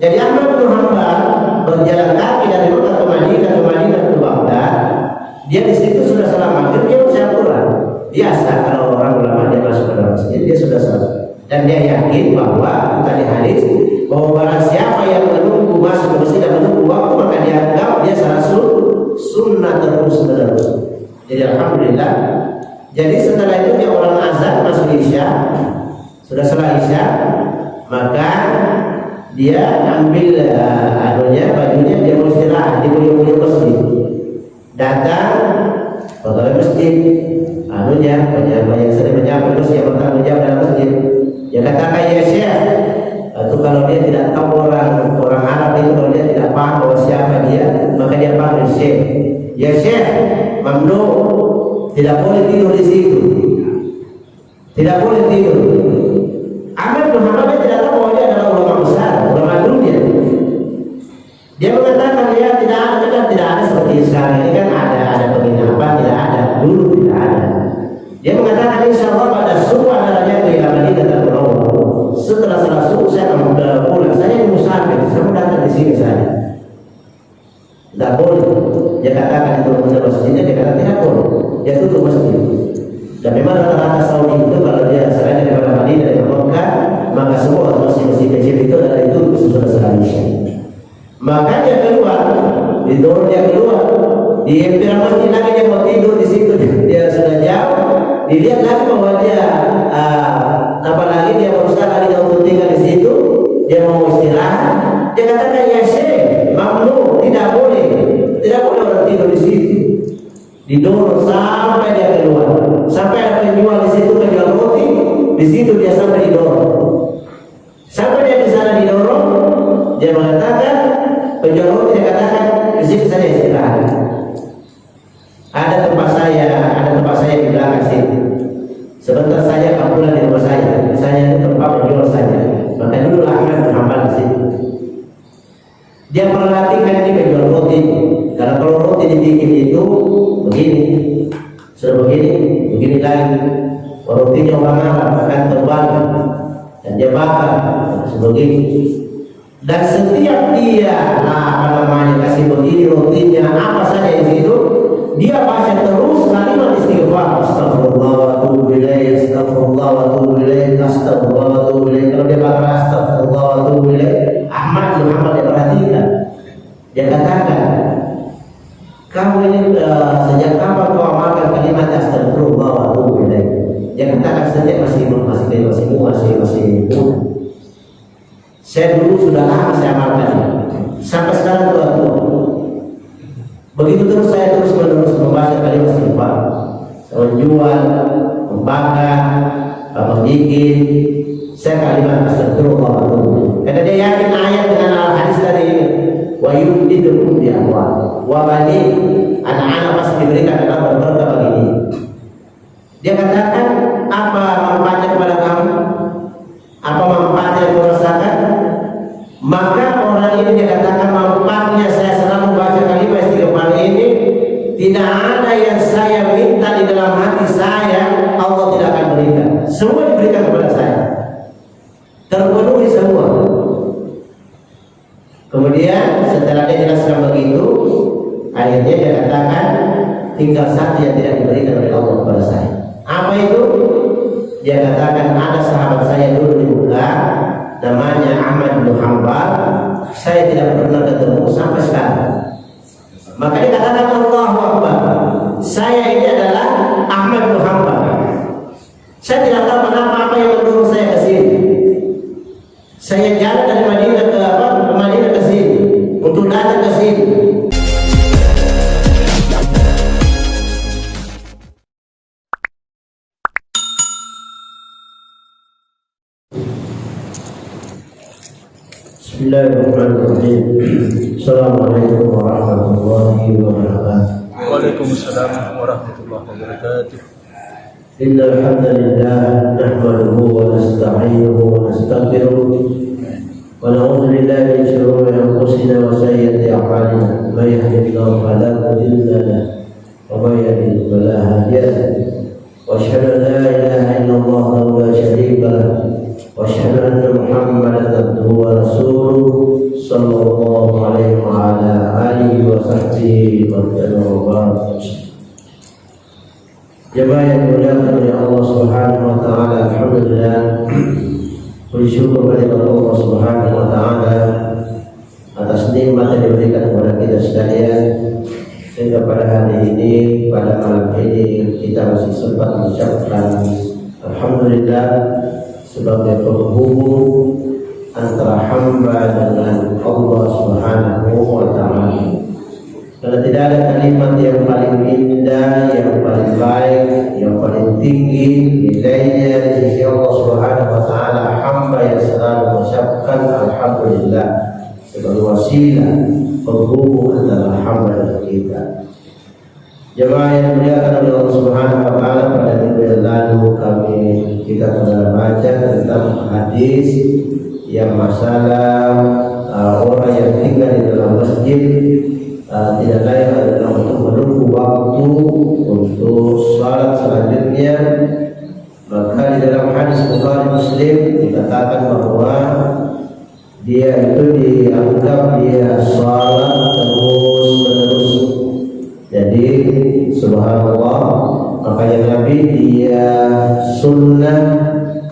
Jadi Ahmad bin Hanbal berjalan kaki dari Mekah ke Madinah ke Baghdad. Dia di situ sudah salat maghrib, dia baca Al-Quran. Biasa kalau orang ulama dia masuk ke dalam masjid, dia sudah salat. Dan dia yakin bahwa tadi hadis bahwa barang siapa yang menunggu masuk ke masjid dan menunggu waktu, maka dianggap dia salat sunnah terus menerus. Jadi alhamdulillah. Jadi setelah itu dia orang azan masuk Isya. Sudah salat Isya, maka dia ambil bajunya, dia mau istirahat di ujung masjid. Datang pegawai masjid, banyak sering menyapa terus yang bertanggung jawab dalam masjid. Dia katakan, ya Syekh, itu kalau dia tidak tahu orang Arab itu, kalau dia tidak paham bahwa siapa dia, maka dia panggil Syekh. Ya Syekh, mamnu, tidak boleh tidur di situ, tidak boleh tidur. Ahmad bin Hanbal tidak tahu bahwa dia adalah ulama besar, ulama dunia. Dia mengatakan dia tidak ada seperti sekarang ini kan ada penginapan, tidak ada, dulu tidak ada. Dia mengatakan insya Allah pada subuh adalah ke Madinah dan Munawwarah. Setelah salat subuh saya akan pulang. Saya ini musafir, saya mau datang di sini saja. Tidak boleh. Dia katakan itu benar masjidnya, dia katakan tidak boleh. Dia tutup masjid. Dan memang rata-rata Saudi itu kalau dia selain daripada Madinah dan Mekah, maka semua masjid-masjid kecil itu adalah itu sudah salat Isya. Maka dia keluar, didorong dia keluar, di empiran masjid lagi dia mau tidur di situ, dia sudah jauh, dilihat lagi bahwa dia apalagi dia berusaha lagi untuk tinggal di situ, dia mau istirahat, dia katakan ya Syekh, mamnu, tidak boleh orang tidur di situ. Didorong sampai dia keluar, sampai ada penjual di situ penjual roti, di situ dia sampai didorong, sampai dia di sana didorong, dia mengatakan penjual roti, dia katakan di situ saya istirahat. Ada tempat saya di belakang sini. Sebentar saja kamu pulang di rumah saya itu tempat penjual saja. Maka dulu Ahmad bin Hanbal di situ. Dia perhatikan ini penjual roti. Karena kalau roti dibikin itu begini, sudah begini lagi. Rotinya orang Arab akan tebal dan dia bakar sebegini. Dan setiap dia kasih begini rotinya apa saja di situ, dia baca terus kalimat istighfar, astagfirullah wa atubu ilaih, astagfirullah wa atubu ilaih, astagfirullah wa atubu ilaih. Kalau dia bakar astagfirullah wa atubu ilaih, Ahmad bin Hanbal dia perhatikan. Dia katakan, kamu ini sejak kapan kau amalkan kalimat astagfirullah wa atubu ilaih? Dia katakan sejak masih muda. Saya dulu sudah lama saya amalkan sampai sekarang tua. Begitu terus saya terus menerus membaca kalimat istighfar, menjual, membakar, membikin, saya kalimat astagfirullah. Karena dia yakin ayat dengan al-hadis tadi ini, wa yumdidukum bi amwal wa banin, anak-anak pasti diberikan dalam berberkah begini. Dia katakan, apa manfaatnya kepada kamu? Apa manfaatnya yang kau rasakan? Maka orang ini dia katakan, manfaatnya saya selalu baca kalimat istighfar ini, tidak ada yang saya minta di dalam hati saya Allah tidak akan berikan. Semua diberikan kepada saya, terpenuhi semua. Kemudian setelah dia jelaskan begitu, akhirnya dia katakan tinggal satu yang tidak diberikan oleh Allah kepada saya. Apa itu? Dia katakan ada sahabat saya dulu di Mekah, namanya Ahmad bin Hanbal, saya tidak pernah ketemu sampai sekarang. Maka dia katakan Allahu Akbar, saya ini adalah Ahmad bin Hanbal. Saya tidak tahu kenapa apa yang mendorong saya ke sini. Saya jalan dari Madinah ke sini untuk datang ke sini. Bismillahirrahmanirrahim. Assalamualaikum warahmatullahi wabarakatuh. Waalaikumsalam warahmatullahi wabarakatuh. Innal hamdalillah nahmaduhu wa nasta'inuhu wa nastaghfiruh wa na'udzu billahi min shururi anfusina wa sayyiati a'malina. May yahdihillahu fala mudilla lahu wa may yudlil fala hadiya lahu. Wa asyhadu an la ilaha illallah wahdahu la syarika lahu wa asyhadu anna Muhammadan abduhu wa rasuluh sallallahu alaihi wa ala alihi wa sahbihi wa sallam. Jemaah yang dimuliakan oleh Allah Subhanahu wa taala, alhamdulillah bersyukur kepada Allah Subhanahu wa taala atas nikmat yang diberikan kepada kita sekalian, sehingga pada hari ini, pada malam ini kita masih sempat mengucapkan alhamdulillah sebagai penghubung antara hamba dengan Allah Subhanahu wa taala. Karena tidak ada kalimat yang paling indah, yang paling baik, yang paling tinggi nilainya di sisi Allah Subhanahu wa taala hamba yang selalu mengucapkan alhamdulillah sebagai wasilah penghubung antara hamba dan kita. Jemaah yang dimuliakan oleh Allah Subhanahu wa taala, pada minggu yang lalu kita telah baca tentang hadis yang masalah orang yang tinggal di dalam masjid tidak lain adalah untuk menunggu waktu untuk salat selanjutnya. Maka di dalam hadis Bukhari Muslim dikatakan bahwa dia itu dianggap dia salat terus menerus. Jadi subhanallah, makanya Nabi dia sunnah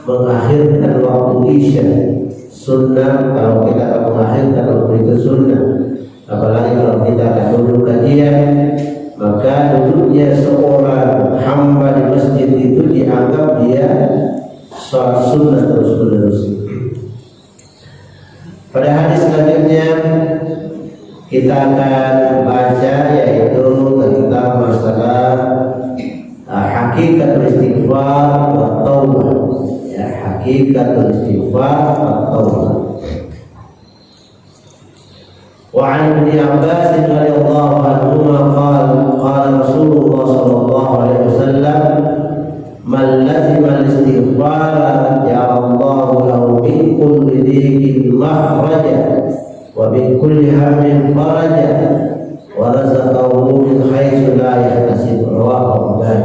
mengakhirkan waktu isya. Sunnah kalau kita akan mengakhirkan waktu itu sunnah. Apalagi kalau kita akan duduk kajian, maka duduknya seorang hamba di masjid itu dianggap dia sholat sunnah terus menerus. Pada hadis selanjutnya kita akan baca yaitu tentang masalah hakikatul istighfar wa taubah. Ya, hakikatul istighfar wa taubah. وعن ابن عباس رضي الله عنهما قال رسول الله صلى الله عليه وسلم من لزم الاستغفار جعل الله له من كل ضيق مخرجا ومن كل هم فرجا ورزقه من حيث لا يحتسب. رواه Bukhari.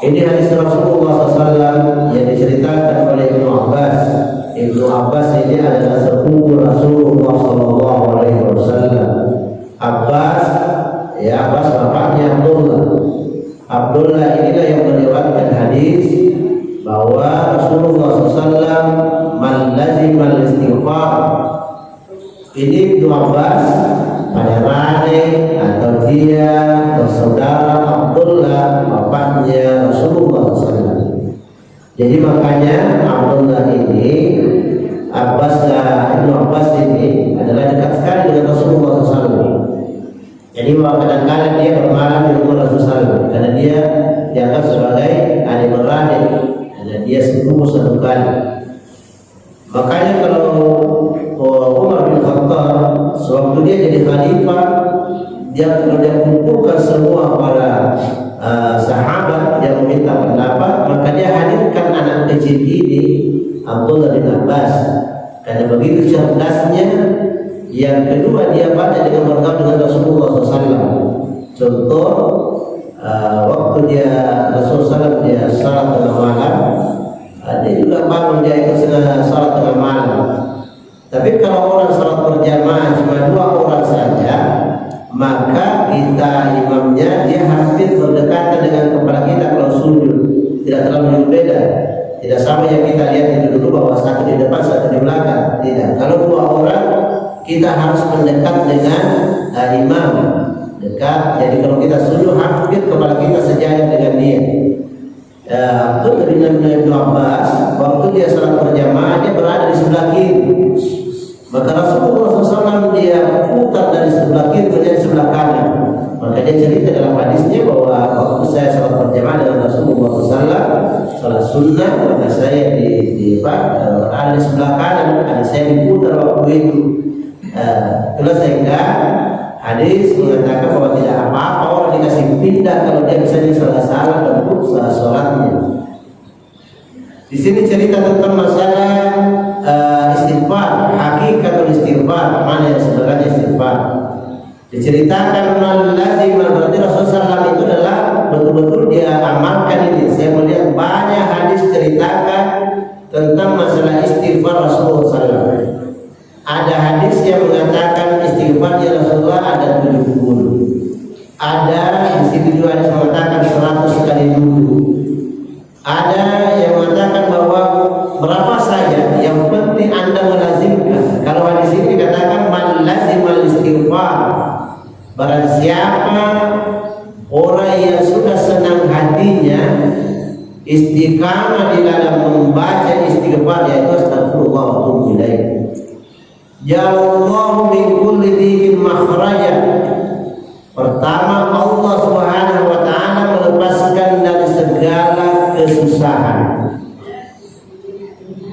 Ini hadis Rasulullah SAW yang diceritakan oleh Ibnu Abbas. Ibnu Abbas ini adalah sepupu Rasulullah SAW. Abbas bapaknya Abdullah. Abdullah inilah yang meriwayatkan hadis bahwa Rasulullah SAW man lazimal istighfar. Ini Ibnu Abbas pacarane atau dia bersaudara Abdullah bapaknya Rasulullah SAW. Jadi makanya Abdullah ini Ibnu Abbas ini adalah dekat sekali dengan Rasulullah SAW. Jadi kadang-kadang dia bermalam di rumah Rasulullah SAW karena dia dianggap sebagai adik beradik, karena dia sepupu satu kali. Makanya kalau Umar bin Khattab sewaktu dia jadi khalifah, dia kumpulkan semua para sahabat yang meminta pendapat, maka dia hadirkan anak kecil ini Abdullah bin Abbas, karena begitu cerdasnya. Yang kedua, dia banyak dengan bergaul dengan Rasulullah SAW. Contoh, waktu Rasulullah SAW dia salat tengah malam, dia juga bangun, dia ikut salat tengah malam. Tapi kalau orang salat berjamaah cuma 2 orang saja, maka kita imamnya dia hampir berdekatan dengan kepala kita kalau sujud, tidak terlalu beda. Tidak sama yang kita lihat itu dulu bahwa satu di depan satu di belakang. Tidak. Kalau 2 orang kita harus mendekat dengan imam, dekat. Jadi kalau kita sujud hampir kepala kita sejajar dengan dia. Abdullah bin Abbas waktu dia salat berjamaah dia berada di sebelah kiri. Maka Rasulullah SAW dia putar dari sebelah kiri menjadi sebelah kanan. Maka dia cerita dalam hadisnya bahwa waktu saya salat berjamaah dengan Rasulullah SAW, salat sunnah, maka saya berada di sebelah kanan, karena saya diputar waktu itu. Itulah sehingga hadis mengatakan bahwa tidak apa-apa orang dikasih pindah kalau dia misalnya salah bentuk salatnya. Di sini cerita tentang masalah istighfar, hakikatul istighfar, mana yang sebenarnya istighfar. Diceritakan lazim, berarti Rasulullah SAW itu adalah betul-betul dia amalkan ini. Saya melihat banyak hadis ceritakan tentang masalah istighfar Rasulullah SAW. Ada hadis yang mengatakan istighfar ya Rasulullah ada 70. Ada di situ juga ada yang mengatakan 100 kali dulu. Ada yang mengatakan bahwa berapa saja, yang penting Anda melazimkan. Kalau hadis ini dikatakan man lazimal istighfar, barang siapa orang yang sudah senang hatinya istiqamah di dalam membaca istighfar, yaitu astagfirullah wa atubu ilaih. Jalallahu min kulli dhiqin makhraja. Pertama, Allah Subhanahu wa taala melepaskan dari segala kesusahan.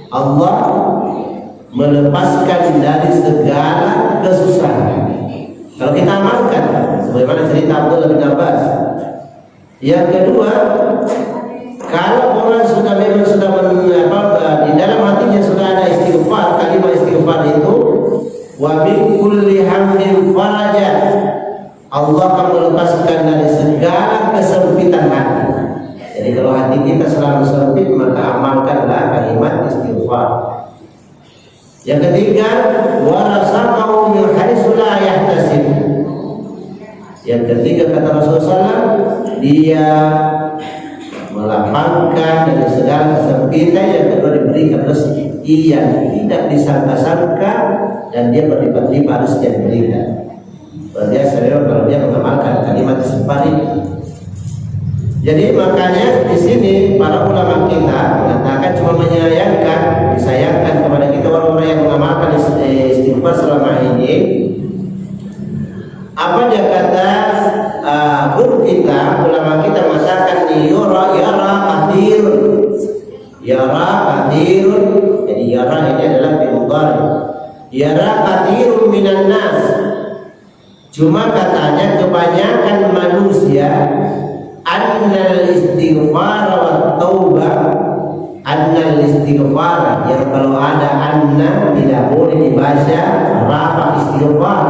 Allah melepaskan dari segala kesusahan. Kalau kita amalkan sebagaimana cerita Abdullah bin Abbas. Yang kedua, kalau orang sudah memang sudah di dalam hatinya sudah ada istighfar, kalimat istighfar itu wa min kulli hammin faraja, Allah akan melepaskan dari segala kesempitan hati. Jadi kalau hati kita selalu sempit, maka amalkanlah kalimat istighfar. Yang ketiga, warasaqahu min haitsu la yahtasib. Yang ketiga kata Rasulullah, dia melapangkan dari segala kesempitan. Yang kedua, diberikan rezeki yang tidak disangka-sangka dan dia berlipat-lipat harus dia berikan. Berarti memang kalau dia mengamalkan kalimat istighfar ini. Jadi makanya di sini para ulama kita mengatakan cuma menyayangkan, disayangkan kepada kita orang-orang yang mengamalkan istighfar selama ini. Apa dia kata guru kita, ulama kita mengatakan yara kathirun. Yara kathirun. Jadi yara ini adalah bimudhari. Yara kathirun minan nas. Cuma katanya kebanyakan manusia annal istighfar wa taubah, annal istighfar, yang kalau ada anna tidak boleh dibaca rafa istighfar,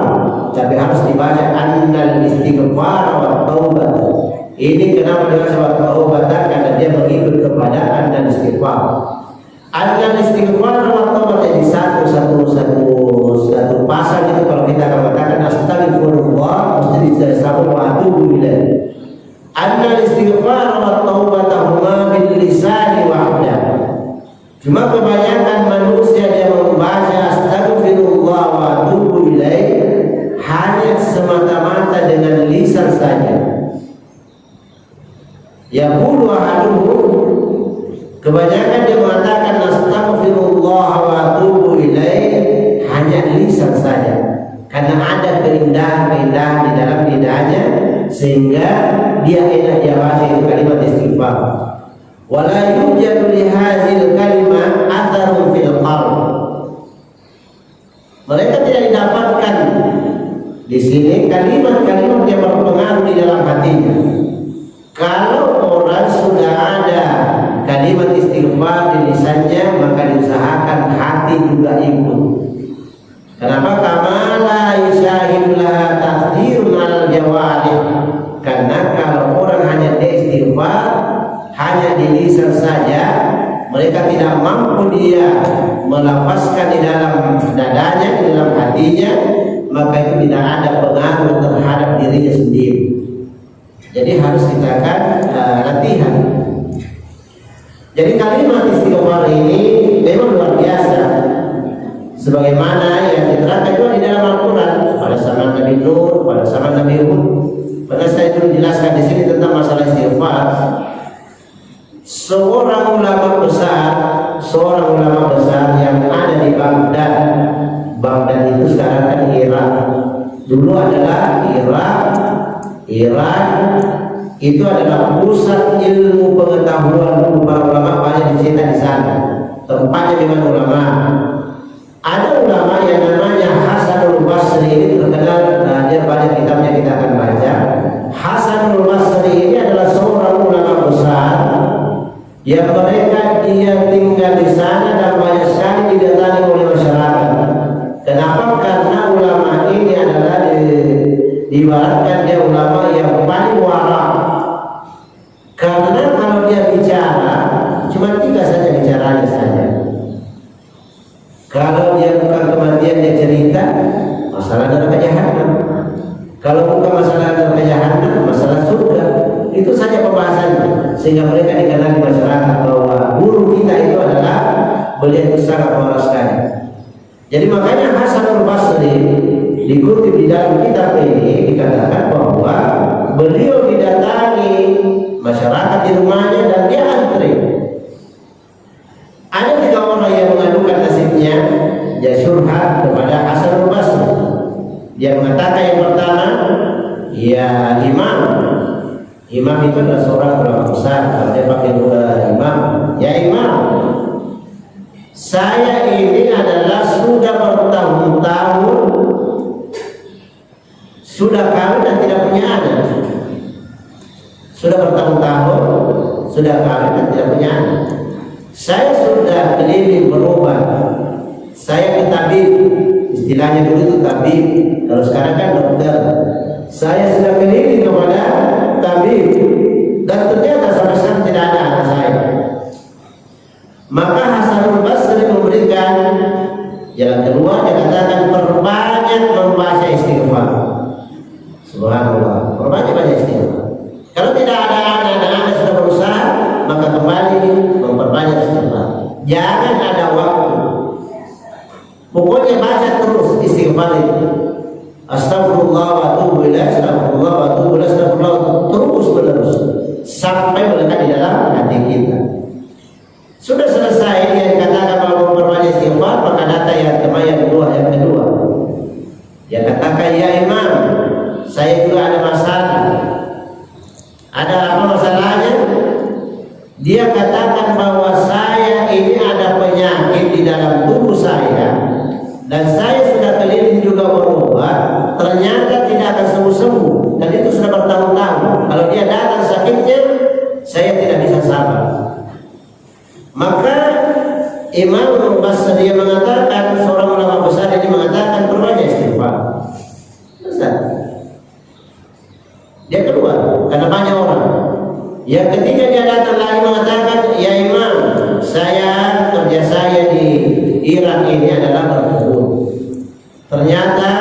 tapi harus dibaca annal istighfar wa taubah. Ini kenapa dibaca wa taubah? Karena dia mengikut kepada annal istighfar. Annal istighfar wa taubah jadi satu pasal itu. Kalau kita katakan astagfirullah mesti disebut wa atubu ilaih. Annal istighfar wa taubah huma bil lisani wahda. Cuma kebanyakan manusia dia membaca astagfirullah wa atubu ilaih hanya semata-mata dengan lisan saja. Yaqulu ahaduhum, kebanyakan dia mengatakan astagfirullah wa atubu ilaih hanya lisan saja, karena ada keindahan-keindahan di dalam lidahnya sehingga dia enak dia baca itu kalimat istighfar. Wala yujadu li hadzal kalimah atharun fil qalb. Mereka tidak didapatkan di sini kalimat-kalimat yang berpengaruh di dalam hatinya. Kalau orang sudah ada kalimat istighfar di lisannya, maka diusahakan hati juga ikut. Kenapa? Kamala yusyahidullah takdirun al jawarih. Karena kalau orang hanya istighfar hanya di lisan saja, mereka tidak mampu dia melapaskan di dalam dadanya, di dalam hatinya, maka itu tidak ada pengaruh terhadap dirinya sendiri. Jadi harus kita akan latihan. Jadi kalimat istighfar ini memang luar biasa, sebagaimana yang diterangkan juga di dalam Al-Quran pada zaman Nabi Nuh, pada zaman Nabi Hud. Pada saya dulu jelaskan di sini tentang masalah istighfar. Seorang ulama besar yang ada di Baghdad. Baghdad itu sekarang kan Irak. Dulu adalah Irak itu adalah pusat ilmu pengetahuan. Dulu para ulama banyak dicetak di sana. Tempatnya dengan ulama. Ada ulama yang namanya Hasanul Basri, ini terkenal, dia banyak kitabnya kita akan baca. Hasanul Basri ini adalah seorang ulama besar yang mereka dia tinggal di sana dan banyak sekali didatangi oleh masyarakat. Kenapa? Karena ulama ini adalah diibaratkan dia ulama yang paling warak. Karena kalau dia bicara cuma 3 saja bicaranya saja. Kalau dia bukan kematian dia sehingga mereka dikenal di masyarakat bahwa guru kita itu adalah beliau itu sangat waras sekali. Jadi makanya Hasanul Basri dikutip di dalam kitab ini dikatakan bahwa beliau didatangi masyarakat di rumahnya dan dia antri. Ada 3 orang yang mengadukan nasibnya ya syurhat kepada Hasanul Basri. Dia mengatakan yang pertama, ya imam itu adalah seorang ulama besar. Kalau dia pakai imam, ya imam, saya ini adalah sudah bertahun-tahun sudah kawin dan tidak punya anak. Sudah bertahun-tahun sudah kawin dan tidak punya anak. Saya sudah keliling berobat. Saya ke tabib, istilahnya dulu itu tabib, kalau sekarang kan dokter. Saya sudah keliling kepada tabib dan ternyata sampai sekarang tidak ada anak saya. Maka Hasanul Basri memberikan jalan kedua, dia katakan perbanyak membaca istighfar. Subhanallah, perbanyak istighfar. Kalau tidak ada anak dan anda sudah berusaha, maka kembali memperbanyak istighfar. Jangan ada waktu. Pokoknya baca terus istighfar itu. Astagfirullah wa atubu ilaih, astagfirullah wa atubu ilaih, astagfirullah, terus menerus sampai melekat di dalam hati kita. Sudah selesai dia dikatakan bahwa memperbanyak istighfar, maka data yang kedua. Dia katakan, ya imam, saya juga ada masalah. Ada apa masalahnya? Dia katakan bahwa saya ini ada penyakit di dalam tubuh saya dan saya sudah keliling juga berobat, ternyata tidak akan sembuh-sembuh, dan itu sudah bertahun-tahun. Kalau dia datang sakitnya, saya tidak bisa sabar. Maka Imam Basri mengatakan, seorang ulama besar ini mengatakan perbanyak istighfar. Besar. Dia keluar karena banyak orang. Yang ketiga dia datang lagi mengatakan, ya imam, kerja saya di Irak ini adalah berkebun. Ternyata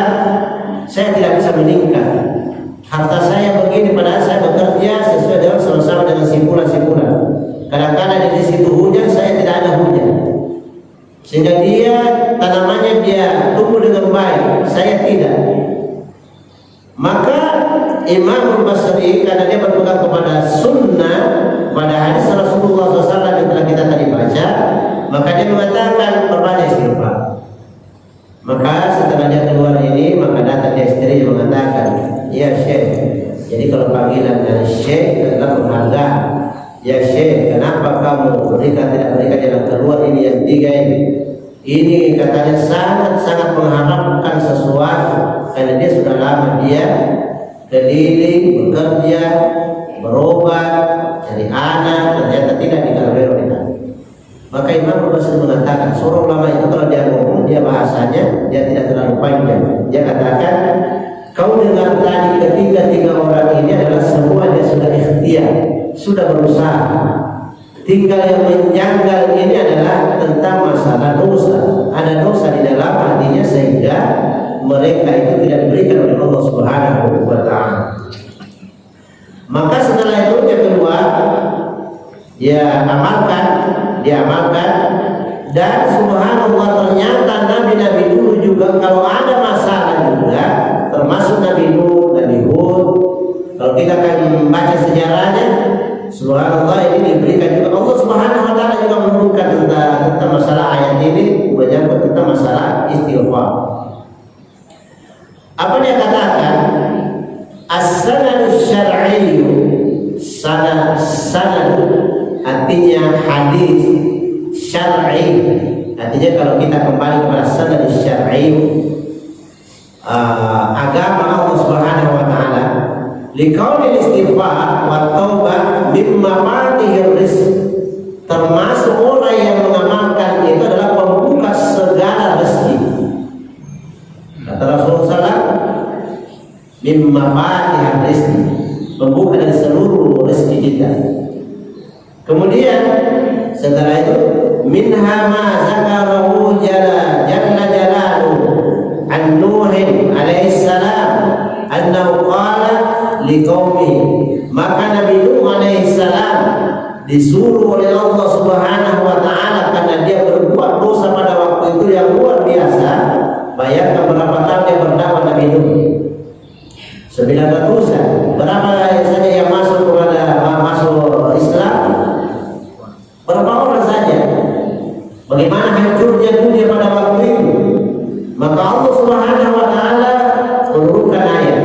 saya tidak bisa meningkat. Harta saya begini, padahal saya bekerja sesuai dengan sama-sama dengan simpulan-simpulan. Kadang-kadang di situ hujan, saya tidak ada hujan. Sehingga dia tanamannya dia tumbuh dengan baik, saya tidak. Maka Imam Basri karena dia berpegang kepada sunnah, pada hadis Rasulullah SAW yang telah kita tadi baca, maka dia mengatakan perbanyak istighfar. Maka setelah dia keluar ini, maka datang dia istri yang mengatakan, ya Syekh, jadi kalau panggilan dari Syekh adalah penghargaan. Ya Syekh, kenapa kamu tidak berikan jalan keluar ini yang 3 ini? Ini katanya sangat mengharapkan sesuatu, karena dia sudah lama dia keliling, bekerja, berobat, cari anak, ternyata tidak dikabari oleh Nabi. Maka Imam Basri mengatakan, seorang ulama itu kalau dia ngomong, dia bahasanya dia tidak terlalu panjang. Dia katakan, kau dengar tadi ketiga orang ini adalah semua dia sudah ikhtiar, sudah berusaha. Tinggal yang menjanggal ini adalah tentang masalah dosa. Ada dosa di dalam hatinya sehingga mereka itu tidak diberikan oleh Allah Subhanahu wa ta'ala. Maka setelah itu dia keluar, dia amalkan, dan subhanallah ternyata nabi-nabi dulu juga kalau ada masalah juga, termasuk Nabi Nuh, Nabi Hud. Kalau kita akan membaca sejarahnya, subhanallah ini diberikan juga Allah Subhanahu wa ta'ala juga menurunkan tentang masalah ayat ini, menyangkut tentang masalah istighfar. Apa dia katakan? As-sanad syar'i, sanad artinya hadis syar'i. Artinya kalau kita kembali kepada sanad syar'i, agama Allah Subhanahu wa ta'ala, liqaulil istighfar wa taubah mimma fatihir rizq, termasuk orang yang mengamalkan itu adalah pembuka segala rezeki. Kata Rasulullah, mimma fatihir rizq, membuka dari seluruh rezeki kita. Kemudian setelah itu, minha ma zakarahu jalla jalaluhu an Nuhin alaihi salam annahu qala liqaumihi, maka Nabi Nuh alaihi salam disuruh oleh Allah Subhanahu wa taala karena dia berbuat dosa pada waktu itu yang luar biasa. Bayangkan berapa tahun dia berdakwah Nabi Nuh? 900-an. Berapa saja yang masuk Islam? Berapa orang saja? Bagaimana hancurnya dunia pada waktu itu? Maka Allah Subhanahu wa taala menurunkan ayat,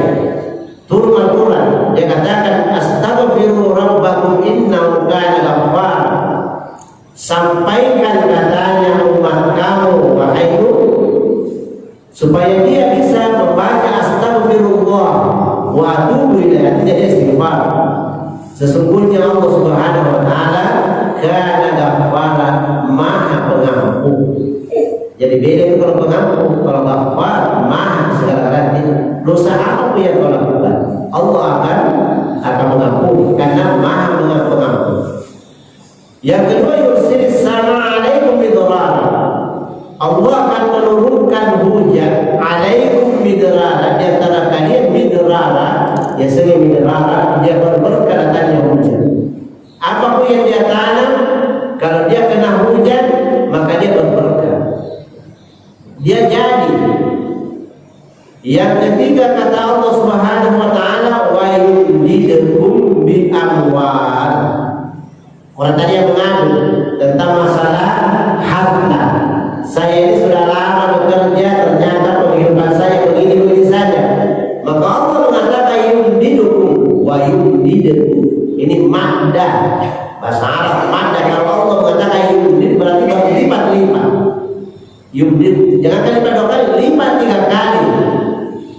turun Al-Quran. Dia katakan astaghfiru rabbakum innahu kana ghaffar. Sampaikan katanya umat kamu wahai Nuh, supaya dia bisa membaca astagfirullah wa atubu ilaih, artinya istighfar. Sesungguhnya Allah Subhanahu wa taala kana ghaffara, maha pengampun. Jadi beda itu kalau pengampun, kalau ghaffar maha segala-galanya. Dosa apa yang kau lakukan, Allah akan mengampuni karena maha pengampun. Yang kedua, yursilis sama alaikum bidarara. Allah akan menurunkan hujan alaikum bidarara, di antara kalian bidarara, ya segi bidarara, dia berberkah datangnya hujan. Apapun yang dia tanam, kalau dia kena hujan, maka dia berberkah, dia jadi. Yang ketiga kata Allah Subhanahu wa taala, wa yumdidukum bi amwal. Orang tadi yang mengadu tentang masalah harta. Saya ini sudah lama bekerja, ternyata penghidupan saya begini-begini saja. Maka Allah mengatakan yumdidukum wa yumdidukum. Ini madda, bahasa Arab madda. Kalau Allah mengatakan yumdid berarti berlipat-lipat. Yumdid jangan kali dua kali, lipat 3 kali.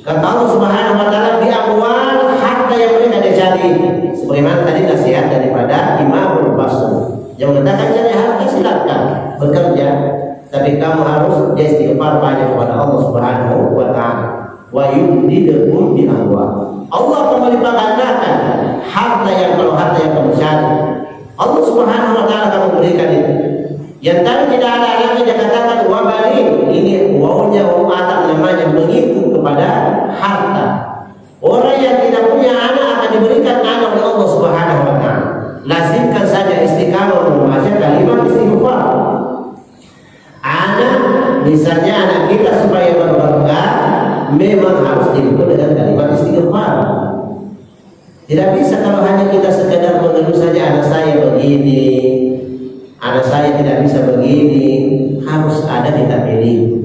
Kata Allah Subhanahu wa taala bi amwal, harta yang mereka cari. Sebagaimana tadi nasihat daripada Imam Al-Basri yang mengatakan cari harta silakan bekerja, tapi kamu harus istighfar banyak kepada Allah Subhanahu wa taala. Wa yumdidukum bi amwal. Allah akan melipat gandakan harta yang kamu cari. Allah Subhanahu wa taala akan memberikan itu. Yang tadi tidak ada anaknya dia katakan wabalin. Ini wawunya wawu atap namanya, mengikut kepada harta. Orang yang tidak punya anak akan diberikan anak oleh Allah Subhanahu wa taala. Lazimkan saja istiqamah membaca kalimat istighfar. Anak, misalnya anak kita supaya berberkah, memang harus dibuat dengan kalimat istighfar. Tidak bisa kalau hanya kita sekedar mengeluh saja anak saya begini, anak saya tidak bisa begini. Harus ada kita pilih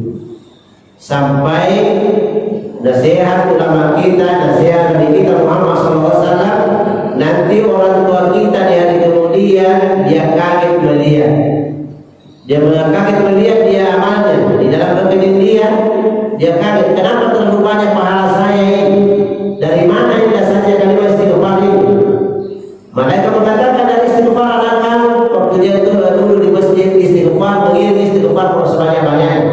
sampai nasihat ulama kita, nasihat Nabi kita Muhammad SAW. Nanti orang tua kita di hari kemudian dia kaget melihat, dia amalnya di dalam berkendirian. Dia kaget, kenapa terlalu banyak pahala saya ini? Dari mana yang dasarnya kalimat istighfar ini? Malaikat mengatakan dari istighfar anak kamu. Waktu dia dulu di masjid istighfar, begini istighfar sebanyak-banyaknya.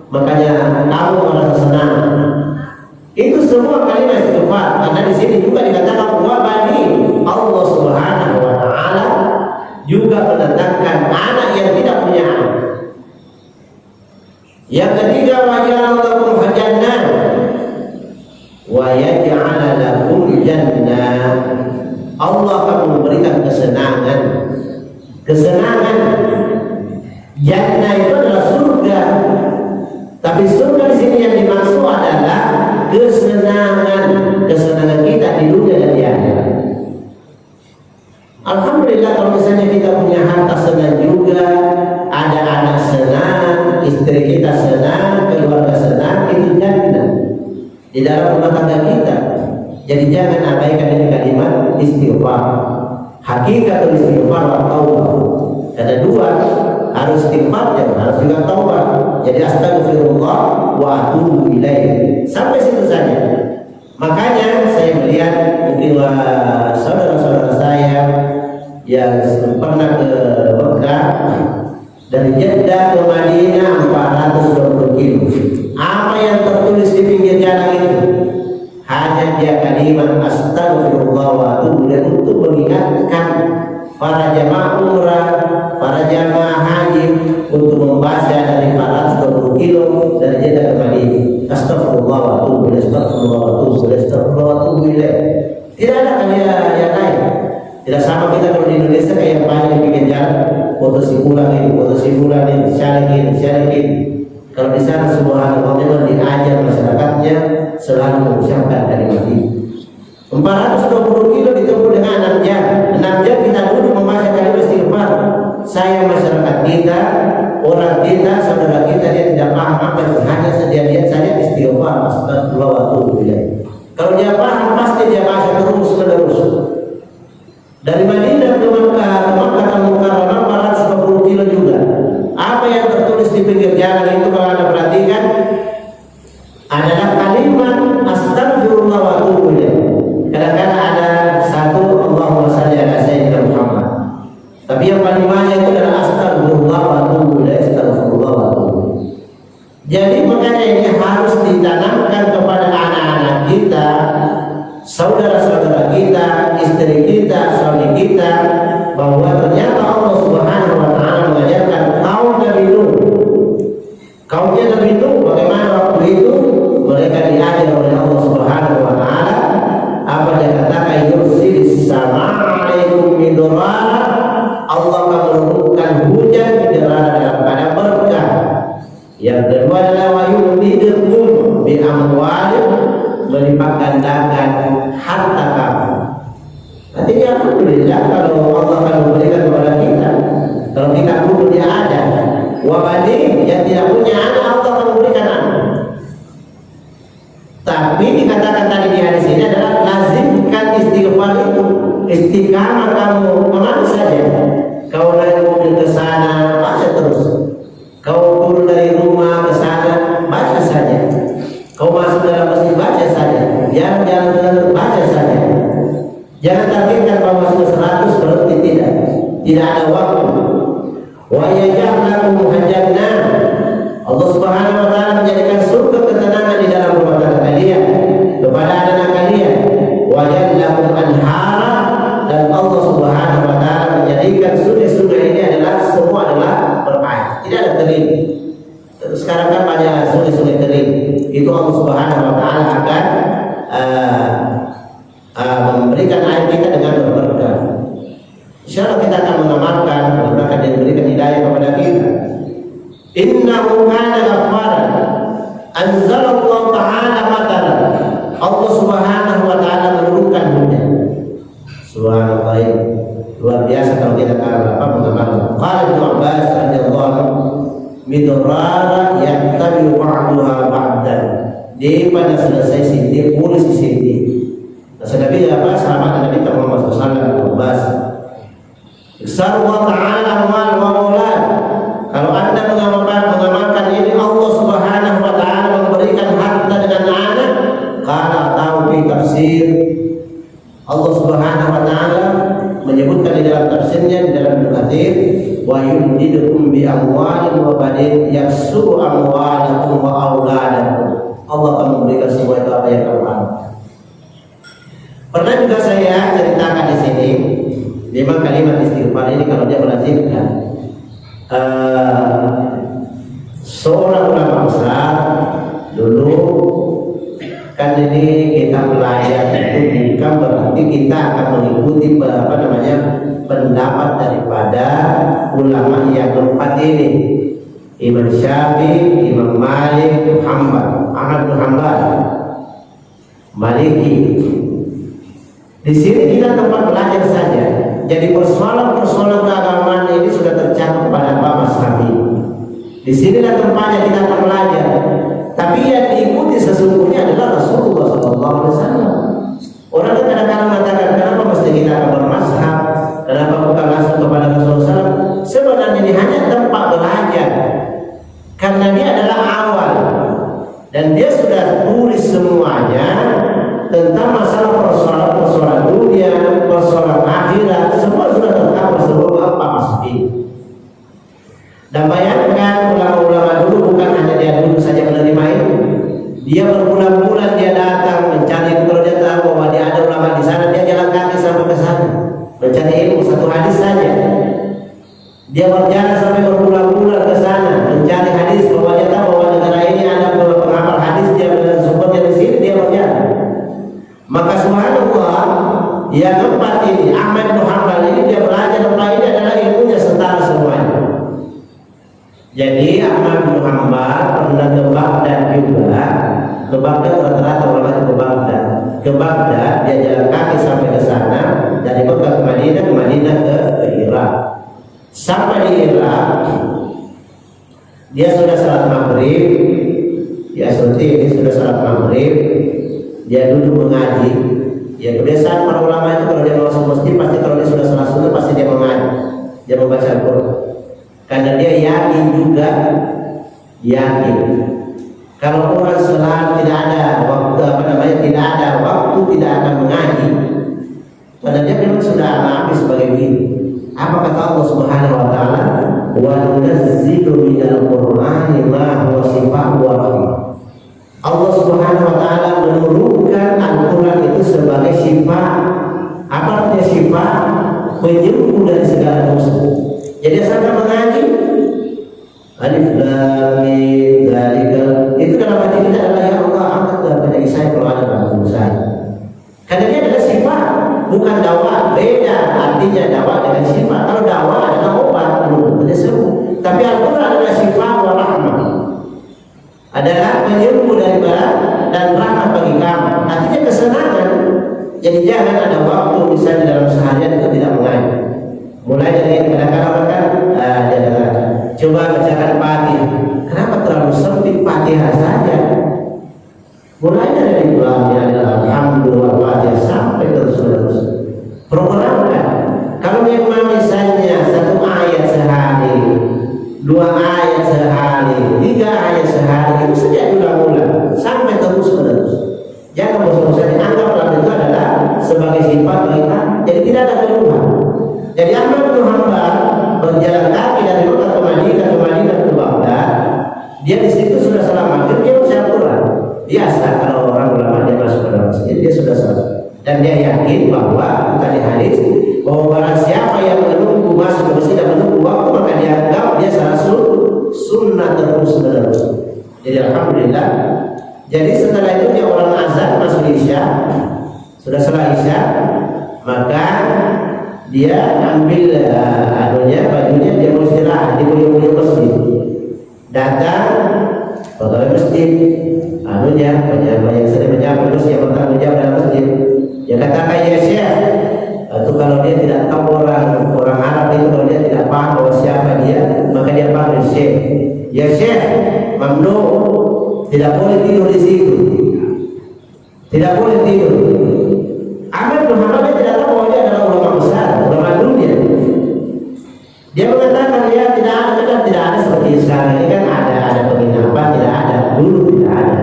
Makanya kamu merasa senang. Itu semua kalimat istighfar. Karena di sini juga dikatakan wabani. Allah Subhanahu wa taala juga mendatangkan anak yang tidak punya anak. Yang ketiga, wa ja'ala lakum jannah wa yaj'ala lakum jannah. Allah akan memberikan kesenangan. Jannah itu adalah surga. Tapi surga di sini yang dimaksud adalah kesenangan kita di dunia dan di akhirat. Alhamdulillah kalau misalnya kita punya harta senang juga, ada anak senang, istri kita senang, keluarga senang, itu jannah di dalam rumah tangga kita. Jadi jangan abaikan ini kalimat istighfar. Hakikat istighfar wa taubat. Ada dua, harus istighfar dan harus juga taubat. Jadi astagfirullah wa atubu ilaih. Sampai situ saja. Makanya saya melihat mungkin saudara-saudara saya yang pernah ke Mekah dari Jeddah ke Madinah 420 kilo. Apa yang tertulis di pinggir jalan itu? Hanya dia kalimat astagfirullah wa atubu ilaih untuk mengingatkan para jamaah umrah, para jamaah haji untuk membaca dari 420 kilo dari Jeddah ke Madinah. Astagfirullah wa atubu ilaih, astagfirullah wa atubu ilaih, astagfirullah wa atubu ilaih. Tidak ada kalian yang lain. Tidak sama kita kalau di Indonesia kayak banyak foto si fulan ini, foto si fulan ini, syarikin. Kalau di sana subhanallah memang diajar masyarakatnya selalu mengucapkan kalimat ini. 420 kilo ditempuh dengan 6 jam. 6 jam kita duduk membaca kalimat istighfar. Saya masyarakat kita, orang kita, saudara kita dia tidak paham apa itu, hanya dia lihat saja istighfar, astagfirullah wa atubu ilaih. Kalau dia paham pasti dia baca terus menerus. Dari Madinah ke Makkah Mukarramah 420 kilo juga. Apa yang tertulis di pinggir jalan itu kalau Anda perhatikan adalah kalimat astagfirullah wa atubu ilaih. Kadang-kadang ada satu Allahumma shalli ala sayyidina Muhammad. Tapi yang paling banyak itu adalah astagfirullah wa atubu ilaih, astagfirullah wa atubu. Jadi makanya ini harus ditanamkan kepada anak-anak kita, saudara-saudara kita, istri kita, suami kita, bahwa ternyata Allah Subhanahu wa taala mengajarkan kaum Nabi Nuh. Kaumnya Nabi Nuh bagaimana waktu itu mereka diajar oleh Allah Subhanahu wa taala apa dia katakan yursilis sama alaikum midrara, Allah akan menurunkan hujan midrara dalam keadaan berkah. Yang kedua adalah wa yumdidukum bi amwalin, melipat gandakan harta kamu. Artinya alhamdulillah kalau Allah akan memberikan kepada kita. Kalau kita perlu dia ada. Wabani yang tidak punya anak Allah akan memberikan anak. Tapi dikatakan tadi di hadis ini adalah lazimkan istighfar itu. Istiqamah kamu kemana saja. Kau naik mobil ke sana baca terus. Kau turun dari rumah ke sana baca saja. Kau masuk dalam masjid baca saja. Jalan-jalan baca saja. Jangan targetkan bahwa sudah 100 berarti tidak. Tidak ada waktu. Wa yaj'alakum hajjana. Allah Subhanahu wa taala menjadikan surga ketenangan di dalam rumah tangga kalian kepada anak kalian. Wa yaj'alakum anhara, dan Allah Subhanahu wa taala menjadikan sungai-sungai ini adalah semua adalah berair. Tidak ada kering. Sekarang kan banyak sungai-sungai kering. Itu Allah Subhanahu wa taala akan memberikan air kita dengan berberkah. Insyaallah kita akan mengamalkan, mudah-mudahan dia memberikan hidayah kepada kita. Innahu kana ghaffara, anzalallahu ta'ala mataran. Allah Subhanahu wa taala menurunkan hujan. Subhanallah, luar biasa kalau kita mengamalkan. Qala Ibnu Abbas radhiyallahu anhu, midrara yattabi ba'daha ba'dan. Dia pada selesai sini, pulis di sini. Nabi apa? Sahabat Nabi Muhammad SAW Abbas. Iksallah ta'ala amal wa maulad. Kalau anda mengamalkan ini, Allah Subhanahu wa ta'ala memberikan harta dengan anak. Kalau tahu di tafsir, Allah Subhanahu wa ta'ala menyebutkan di dalam tafsirnya, di dalam Ibnu Katsir, wa yumdidukum bi amwalin wa banin yaksuru amwalakum wa auladakum. Allah akan memberikan semua itu apa yang kamu harapkan. Pernah juga saya ceritakan di sini 5 kalimat istighfar ini kalau dia melazimkan. Seorang ulama besar dulu, kan ini kita belajar itu bukan berarti kita akan mengikuti pendapat daripada ulama yang 4 ini, Imam Syafi'i, Imam Malik, Ahmad bin Hanbal, Maliki. Di sini kita tempat belajar saja. Jadi persoalan-persoalan keagamaan ini sudah tercakup pada Pak Mas Di sinilah tempatnya kita akan belajar. Tapi yang diikuti sesungguhnya adalah Rasulullah SAW. Orang kadang-kadang mengatakan, kenapa mesti kita akan bermazhab? Kenapa bukan langsung kepada Rasulullah SAW? Sebenarnya ini hanya tempat belajar. Karena dia adalah awal. Dan dia sudah tulis semuanya tentang masalah persoalan dunia, persoalan akhirat, semua sudah tercover sebelum Pak Masbi. Dan bayangkan ulama-ulama dulu bukan hanya dia duduk saja menerima itu. Dia berbulan-bulan dia datang mencari, kalau dia tahu bahwa dia ada ulama di sana, dia jalan kaki sampai ke sana mencari ilmu 1 hadis saja. Dia berjalan sampai berbulan-bulan ke sana mencari hadis, bahwa dia tahu bahwa negara ini ada penghafal hadis, dia sumbernya di sini, dia berjalan. Maka subhanallah, yang 4 ini Ahmad bin Hanbal ini dia belajar apa ini adalah ilmunya setara semuanya. ke Baghdad, rata-rata ulama itu ke Baghdad dia jalan kaki sampai ke sana, dari Mekah ke Madinah ke Irak. Sampai di Irak dia sudah salat maghrib, ya seperti ini sudah salat maghrib, dia duduk mengaji. Ya kebiasaan para ulama itu kalau dia masuk masjid pasti kalau dia sudah salat sunnah pasti dia mengaji, dia membaca Al-Quran. Karena dia yakin juga, kalau orang salat tidak ada waktu tidak ada waktu tidak akan mengaji. Karena dia memang sudah alami sebagai ini. Apa kata Allah Subhanahu wa taala? Wa nunazzilu minal Qur'ani ma huwa shifaa'un wa rahmah. Allah Subhanahu wa taala menurunkan Al-Qur'an itu sebagai syifa. Apa artinya syifa? Penyembuh dari segala dosa. Jadi asalkan mengaji alif lam mim dzalika itu dalam hati kita adalah ya Allah angkat penyakit saya kalau ada dalam tubuh saya. Karena dia adalah sifat, bukan dakwah. Beda artinya dakwah dengan sifat. Kalau dakwah adalah obat belum tentu sembuh. Tapi Al-Quran adalah sifat wa rahmah. Adalah penyembuh dari barat dan rahmat bagi kamu. Artinya kesenangan. Jadi jangan ada waktu misalnya dalam seharian itu tidak mengaji. Mulai dari kadang-kadang kan coba bacakan Fatihah. Kenapa terlalu sempit Fatihah saja? Mulai dari alhamdulillah Fatihah sampai terus. Programkan. Kalau memang misalnya 1 ayat sehari, 2 ayat sehari, 3 ayat sehari, itu saja diulang-ulang sampai terus. Jangan bosan-bosan, anggaplah itu adalah sebagai sifat kita. Jadi tidak ada keluhan. Jadi Ahmad bin Hanbal berjalan kaki dari Mekah ke Madinah ke Baghdad. Dia di situ sudah salat maghrib, dia baca Al-Quran. Biasa kalau orang ulama dia masuk ke dalam masjid dia sudah salat. Dan dia yakin bahwa tadi hadis bahwa barang siapa yang menunggu masuk ke masjid dan menunggu waktu maka dia anggap dia salat sunnah terus. Jadi alhamdulillah. Jadi setelah itu dia orang azan masuk Isya, sudah salat Isya, maka dia ambil bajunya dia mau istirahat di pojok masjid. Datang pegawai masjid, banyak sering menjawab terus yang bertanggung jawab dalam masjid. Dia katakan ya Syekh, itu kalau dia tidak tahu orang Arab itu kalau dia tidak paham bahwa siapa dia, maka dia panggil Syekh. Ya Syekh, mamnu, tidak boleh tidur di situ. Tidak boleh tidur. Ahmad bin Hanbal tidak tahu bahwa dia adalah ulama besar, ulama dunia. Dia mengatakan dia tidak ada seperti sekarang ini kan ada penginapan, tidak ada, dulu tidak ada.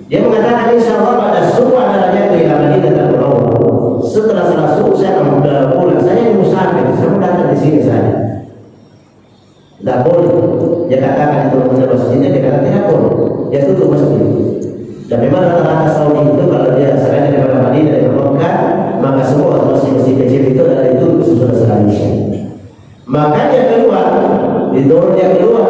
Dia mengatakan insya Allah pada subuh adanya kehilangan ini datang berawal. Setelah salat subuh saya akan pulang. Saya ini musafir, saya datang di sini saja. Tidak boleh. Dia katakan itu masjidnya, dia katakan tidak boleh. Dia tutup masjid. Dan memang rata-rata Saudi itu kalau dia selain daripada Madinah dari Mekah, maka semua masjid-masjid kecil itu adalah itu sudah selesai. Maka dia keluar, didorong dia keluar,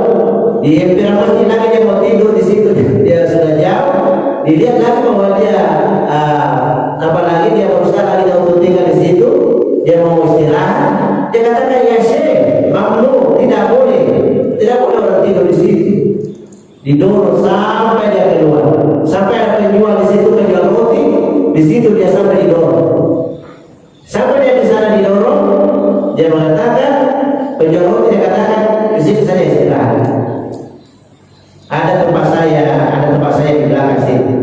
di empiran masjid lagi dia mau tidur di situ, dia sudah jauh, dilihat lagi bahwa dia apalagi dia berusaha lagi untuk tinggal di situ, dia mau istirahat, dia katakan ya Syekh, mamnu, tidak boleh orang tidur di situ. Didorong sampai dia keluar, sampai ada penjual di situ penjual roti, di situ dia sampai didorong, sampai dia di sana didorong, dia mengatakan penjual roti dia katakan di situ saya istirahat. Ada tempat saya di belakang situ.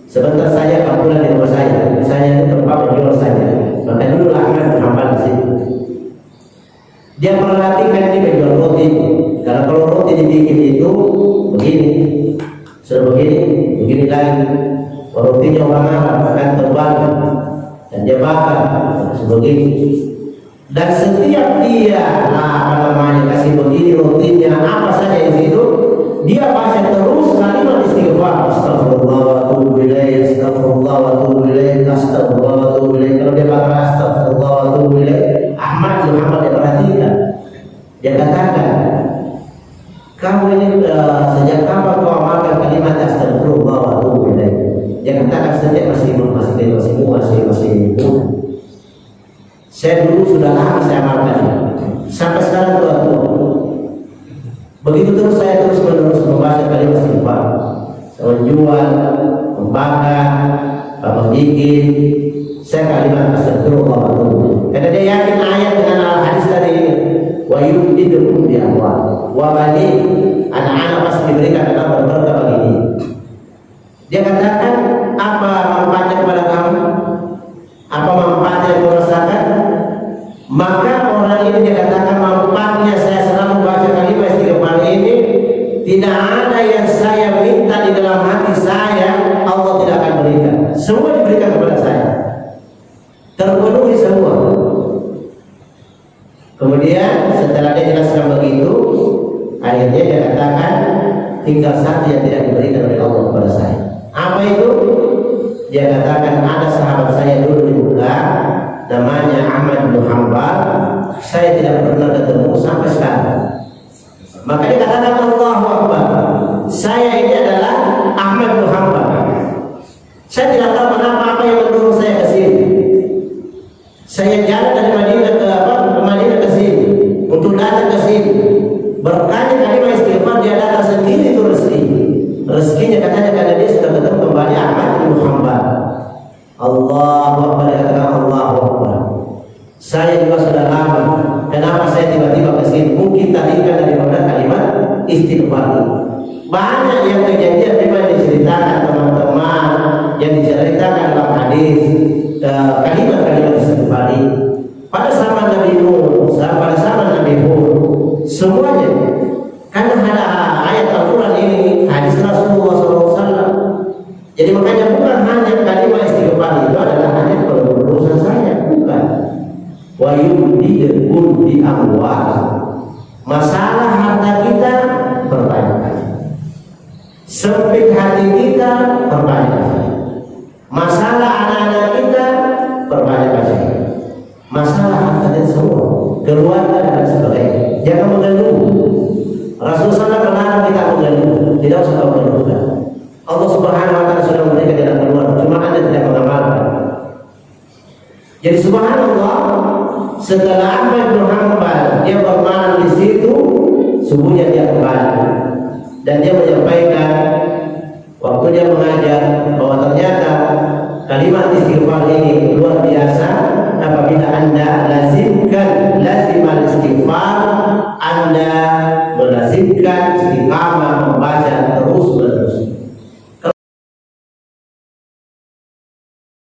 Sebentar saya akan pulang di rumah saya. Saya itu tempat penjual saja. Maka dulu Ahmad bin Hanbal di situ. Dia perhatikan ini penjual roti. Karena kalau roti dibikin itu begini, sudah begini lagi. Rotinya orang Arab akan tebal dan dia bakar sebegini. Dan setiap dia kasih begini rotinya apa saja di situ, dia baca terus kalimat istighfar, astagfirullah wa atubu ilaih, astagfirullah wa atubu ilaih, astagfirullah wa atubu ilaih. Kalau dia bakar astagfirullah wa atubu ilaih, Ahmad bin Hanbal dia perhatikan. Dia katakan, kamu ini sejak kapan kau amalkan kalimat astagfirullah wa atubu ilaih? Dia katakan sejak masih muda. Saya dulu sudah lama saya amalkan sampai sekarang tua. Begitu terus saya terus menerus membaca kalimat istighfar. menjual, membakar, membikin, saya kalimat astagfirullah. Karena dia yakin ayat dengan hadis tadi ini, wa yumdidukum bi amwal wa banin, anak-anak pasti diberikan anak berberkah bagi dia. Dia katakan, apa manfaatnya kepada kamu? Apa manfaatnya yang kau rasakan? Maka orang ini dia katakan, manfaatnya saya selalu baca kalimat istighfar ini, tidak ada yang saya minta di dalam hati saya Allah tidak akan berikan. Semua diberikan kepada saya, terpenuhi semua. Kemudian setelah dia jelaskan begitu, akhirnya dia katakan, tinggal satu yang tidak diberikan oleh Allah kepada saya. Apa itu? Dia katakan, ada sahabat saya dulu di Bukhara, namanya Ahmad bin Hanbal, saya tidak pernah ketemu sampai sekarang. Maka dia katakan, Allahu Akbar, saya ini adalah Ahmad bin Hanbal. Saya tidak tahu kenapa apa yang mendorong saya ke sini. Saya jalan dari Madinah ke Madinah ke sini untuk datang ke sini. Berkali kalimat istighfar, dia datang sendiri itu rezeki. Rezekinya katanya karena dia sudah ketemu kembali Ahmad bin Hanbal. Allahu Akbar, dia katakan Allahu Akbar. Saya juga sudah lama. Kenapa saya tiba-tiba ke sini? Mungkin tadi kan daripada kalimat istighfar. Banyak yang kejadian memang diceritakan teman-teman, yang diceritakan dalam hadis, kalimat-kalimat istighfar. Pada zaman Nabi Nuh, pada zaman Nabi Hud, semuanya. Karena ada ayat Al-Quran ini, hadis Rasulullah SAW. Jadi makanya bukan hanya kalimat istighfar itu adalah hanya berurusan saya, bukan. Wa yumdidukum bi amwal. Masalah harta kita perbanyak. Sempit hati kita perbanyak. Masalah anak-anak kita perbanyak. Masalah harta dan semua, keluarga dan sebagainya. Jangan mengeluh. Rasulullah melarang kita mengeluh. Tidak usah kau mengeluhkan. Allah Subhanahu wa taala sudah memberikan jalan keluar, cuma Anda tidak mengamalkan. Jadi subhanallah, setelah Ahmad bin Hanbal dia bermalam di situ, subuhnya dia kembali dan dia menyampaikan waktu dia mengajar bahwa ternyata kalimat istighfar ini luar biasa.